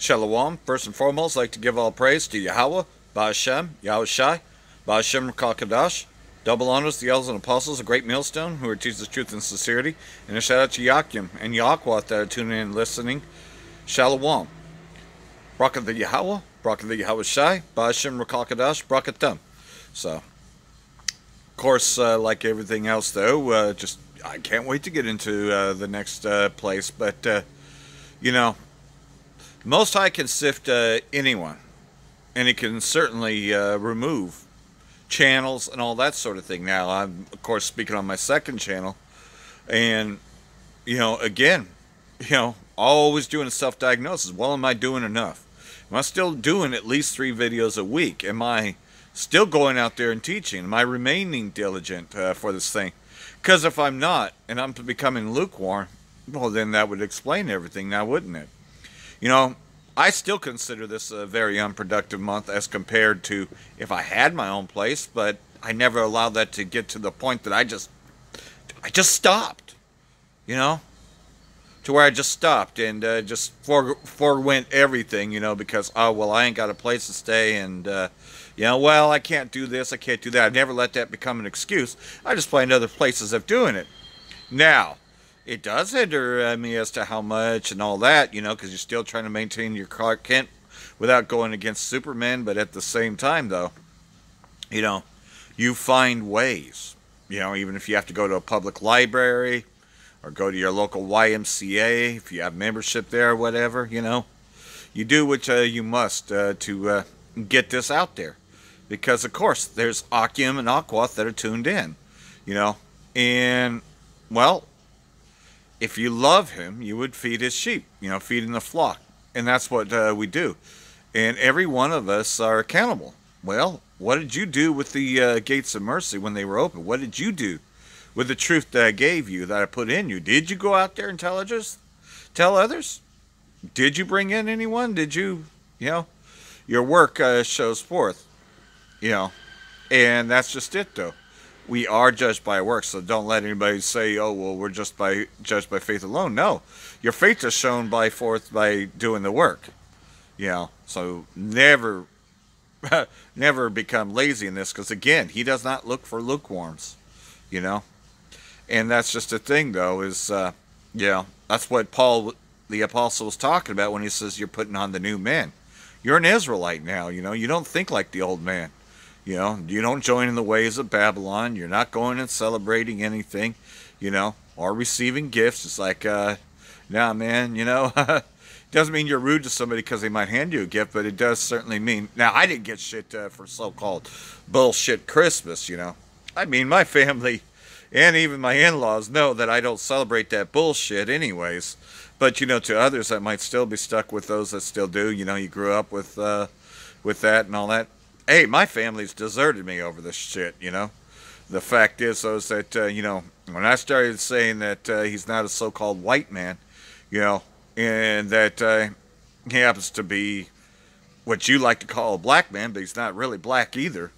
Shalom. First and foremost, I'd like to give all praise to Yahweh, Ba'ashem, Yahushai, Ba'ashem Rakakadash. Double honors to the elders and apostles, a great millstone, who are teaching the truth and sincerity. And a shout out to Yakim and Yahweh that are tuning in and listening. Shalom. Bracha the Yahweh, Bracha the Yahushai, Ba'ashem Rakakadash, Brakatem. So, of course, like everything else, though, I can't wait to get into the next place. But, you know, Most High can sift anyone, and he can certainly remove channels and all that sort of thing. Now, I'm, of course, speaking on my second channel, and, again, always doing a self-diagnosis. Well, am I doing enough? Am I still doing at least 3 videos a week? Am I still going out there and teaching? Am I remaining diligent for this thing? Because if I'm not, and I'm becoming lukewarm, well, then that would explain everything now, wouldn't it? I still consider this a very unproductive month as compared to if I had my own place, but I never allowed that to get to the point that I just stopped, to where I just stopped and just forewent everything, because, oh, well, I ain't got a place to stay, and, well, I can't do this, I can't do that. I never let that become an excuse. I just find other places of doing it. Now, it does hinder me as to how much and all that, because you're still trying to maintain your Clark Kent without going against Superman. But at the same time, though, you find ways, even if you have to go to a public library or go to your local YMCA, if you have membership there or whatever, you do what you must to get this out there. Because, of course, there's Akim and Aquath that are tuned in, and, well, if you love him, you would feed his sheep, feeding the flock. And that's what we do. And every one of us are accountable. Well, what did you do with the gates of mercy when they were open? What did you do with the truth that I gave you, that I put in you? Did you go out there and tell others? Did you bring in anyone? Did you, your work shows forth, and that's just it, though. We are judged by our works, so don't let anybody say, oh, well, we're just judged by faith alone. No, your faith is shown forth by doing the work. So never become lazy in this, because, again, he does not look for lukewarms, And that's just the thing, though, is, that's what Paul, the apostle, was talking about when he says you're putting on the new men. You're an Israelite now, you don't think like the old man. You don't join in the ways of Babylon. You're not going and celebrating anything, or receiving gifts. It's like, nah, man, it doesn't mean you're rude to somebody because they might hand you a gift, but it does certainly mean, now, I didn't get shit for so-called bullshit Christmas, I mean, my family and even my in-laws know that I don't celebrate that bullshit anyways. But, to others that might still be stuck with those that still do, you grew up with that and all that. Hey, my family's deserted me over this shit, The fact is, though, is that, when I started saying that he's not a so-called white man, and that he happens to be what you like to call a black man, but he's not really black either.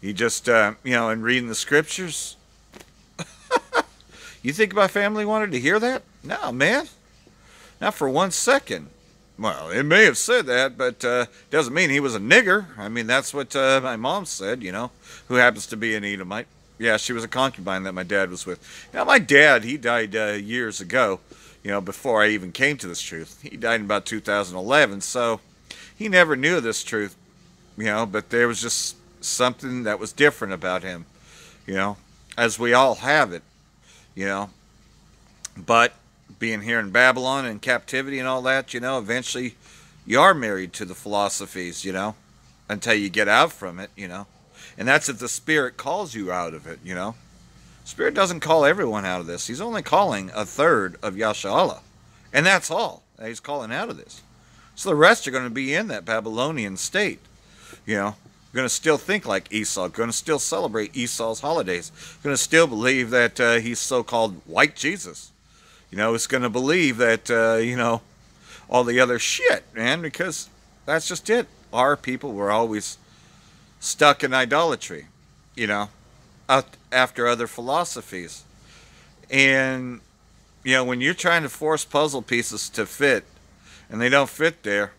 He just, in reading the scriptures, you think my family wanted to hear that? No, man. Not for 1 second. Well, it may have said that, but doesn't mean he was a nigger. I mean, that's what my mom said, who happens to be an Edomite. Yeah, she was a concubine that my dad was with. Now, my dad, he died years ago, before I even came to this truth. He died in about 2011, so he never knew this truth, but there was just something that was different about him, as we all have it, But being here in Babylon and captivity and all that, eventually you are married to the philosophies, until you get out from it, And that's if the Spirit calls you out of it, Spirit doesn't call everyone out of this. He's only calling a third of Yashala. And that's all that he's calling out of this. So the rest are going to be in that Babylonian state, Going to still think like Esau, going to still celebrate Esau's holidays, going to still believe that he's so-called white Jesus. It's going to believe that, all the other shit, man, because that's just it. Our people were always stuck in idolatry, after other philosophies. And, when you're trying to force puzzle pieces to fit, and they don't fit there,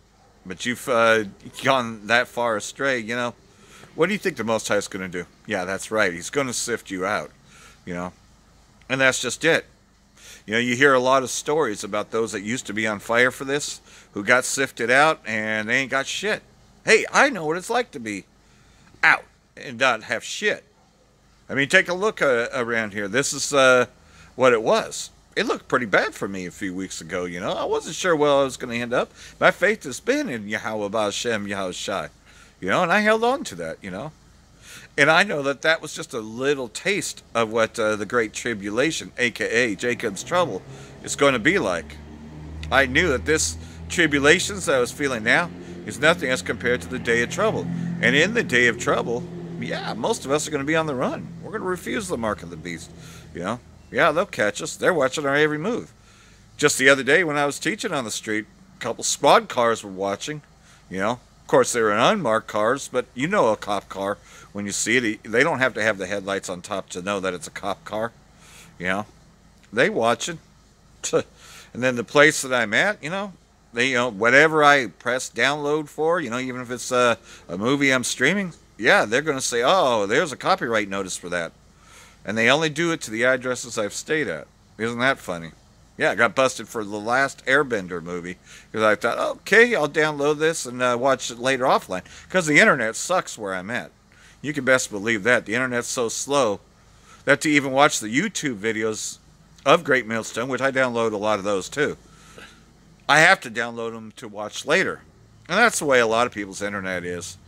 But you've gone that far astray, you know. What do you think the Most High is going to do? Yeah, that's right. He's going to sift you out, you know. And that's just it. You know, you hear a lot of stories about those that used to be on fire for this, who got sifted out, and they ain't got shit. Hey, I know what it's like to be out and not have shit. I mean, take a look around here. This is what it was. It looked pretty bad for me a few weeks ago, you know. I wasn't sure where I was going to end up. My faith has been in Yahweh Ba'Shem, Yahweh Shai. You know, and I held on to that, you know. And I know that that was just a little taste of what the Great Tribulation, a.k.a. Jacob's Trouble, is going to be like. I knew that this tribulations that I was feeling now is nothing as compared to the day of trouble. And in the day of trouble, yeah, most of us are going to be on the run. We're going to refuse the mark of the beast, you know. Yeah, they'll catch us. They're watching our every move. Just the other day when I was teaching on the street, a couple squad cars were watching, you know. Of course, they were unmarked cars, but you know a cop car when you see it. They don't have to have the headlights on top to know that it's a cop car, you know. They watching. And then the place that I'm at, you know, they, you know, whatever I press download for, you know, even if it's a movie I'm streaming, yeah, they're going to say, oh, there's a copyright notice for that. And they only do it to the addresses I've stayed at. Isn't that funny? Yeah, I got busted for the last Airbender movie because I thought, okay, I'll download this and watch it later offline because the internet sucks where I'm at. You can best believe that. The internet's so slow that to even watch the YouTube videos of Great Millstone, which I download a lot of those too, I have to download them to watch later. And that's the way a lot of people's internet is.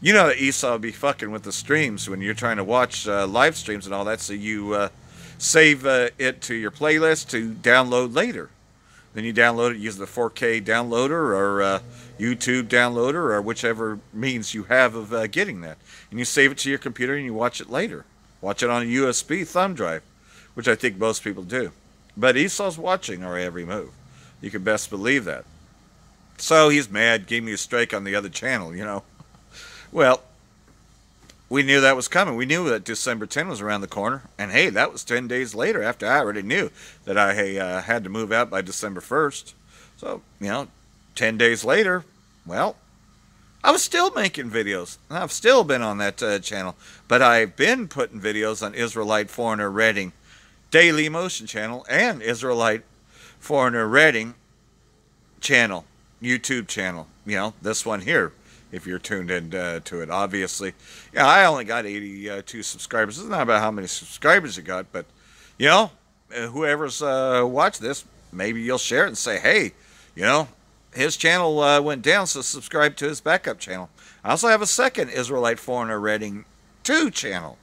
You know that Esau will be fucking with the streams when you're trying to watch live streams and all that, so you save it to your playlist to download later. Then you download it using the 4K downloader or YouTube downloader or whichever means you have of getting that. And you save it to your computer and you watch it later. Watch it on a USB thumb drive, which I think most people do. But Esau's watching our every move. You can best believe that. So he's mad, gave me a strike on the other channel, you know. Well, we knew that was coming. We knew that December 10 was around the corner. And hey, that was 10 days later after I already knew that I had to move out by December 1st. So, you know, 10 days later, well, I was still making videos. I've still been on that channel. But I've been putting videos on Israelite Foreigner Reading Daily Motion channel and Israelite Foreigner Reading channel, YouTube channel. You know, this one here. If you're tuned in to it, obviously. Yeah, I only got 82 subscribers. It's not about how many subscribers you got, but, you know, whoever's watched this, maybe you'll share it and say, hey, you know, his channel went down, so subscribe to his backup channel. I also have a second Israelite Foreigner Reading 2 channel.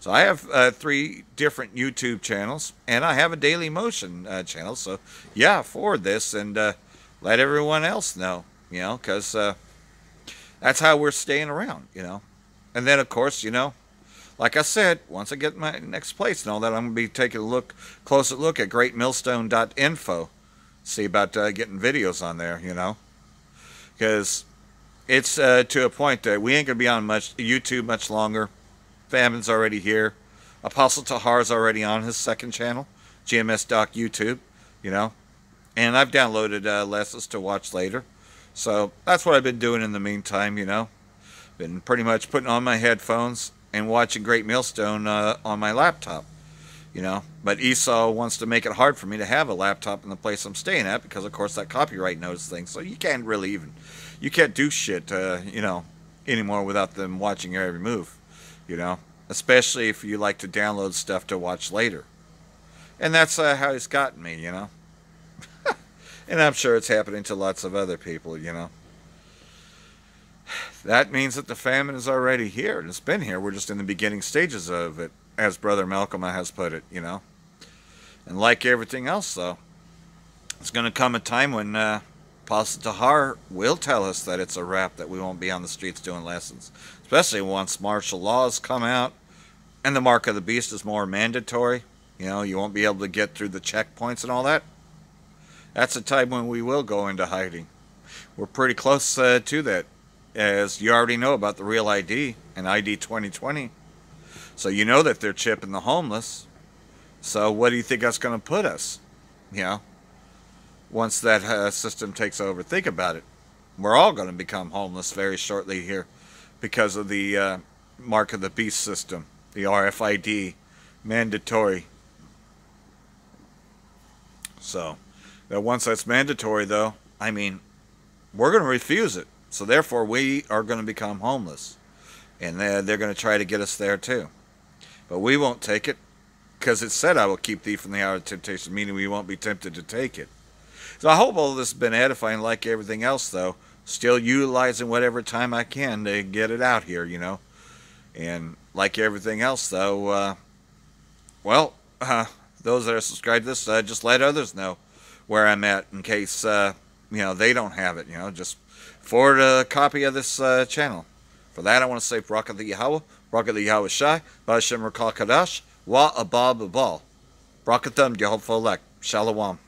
So I have 3 different YouTube channels, and I have a Daily Motion channel. So, yeah, forward this and let everyone else know, you know, because that's how we're staying around, you know. And then, of course, you know, like I said, once I get my next place and all that, I'm going to be taking a closer look at greatmillstone.info. See about getting videos on there, you know. Because it's to a point that we ain't going to be on YouTube much longer. Famine's already here. Apostle Tahar's already on his second channel, GMS Doc YouTube, you know. And I've downloaded lessons to watch later. So that's what I've been doing in the meantime, you know. Been pretty much putting on my headphones and watching Great Millstone on my laptop, you know. But Esau wants to make it hard for me to have a laptop in the place I'm staying at because, of course, that copyright notice thing. So you can't really you can't do shit, you know, anymore without them watching your every move, you know. Especially if you like to download stuff to watch later. And that's how he's gotten me, you know. And I'm sure it's happening to lots of other people, you know. That means that the famine is already here, and it's been here. We're just in the beginning stages of it, as Brother Malcolm has put it, you know. And like everything else, though, it's going to come a time when Apostle Tahar will tell us that it's a wrap, that we won't be on the streets doing lessons. Especially once martial laws come out, and the mark of the beast is more mandatory. You know, you won't be able to get through the checkpoints and all that. That's a time when we will go into hiding. We're pretty close to that, as you already know about the Real ID and ID 2020. So you know that they're chipping the homeless. So what do you think that's going to put us? You know, once that system takes over. Think about it. We're all going to become homeless very shortly here because of the mark of the beast system, the RFID, mandatory. So, that once that's mandatory, though, I mean, we're going to refuse it. So therefore, we are going to become homeless. And they're going to try to get us there too. But we won't take it, because it said, I will keep thee from the hour of temptation, meaning we won't be tempted to take it. So I hope all this has been edifying. Like everything else, though, still utilizing whatever time I can to get it out here, you know. And like everything else, though, those that are subscribed to this, just let others know where I'm at in case, they don't have it, just forward a copy of this channel. For that, I want to say, Barak the Yahweh, Barak the Yahweh Shai, Ba'ashem Rakal Kadash, Wa Abab Abal. Barakathum, Yehovah Elect. Shalom.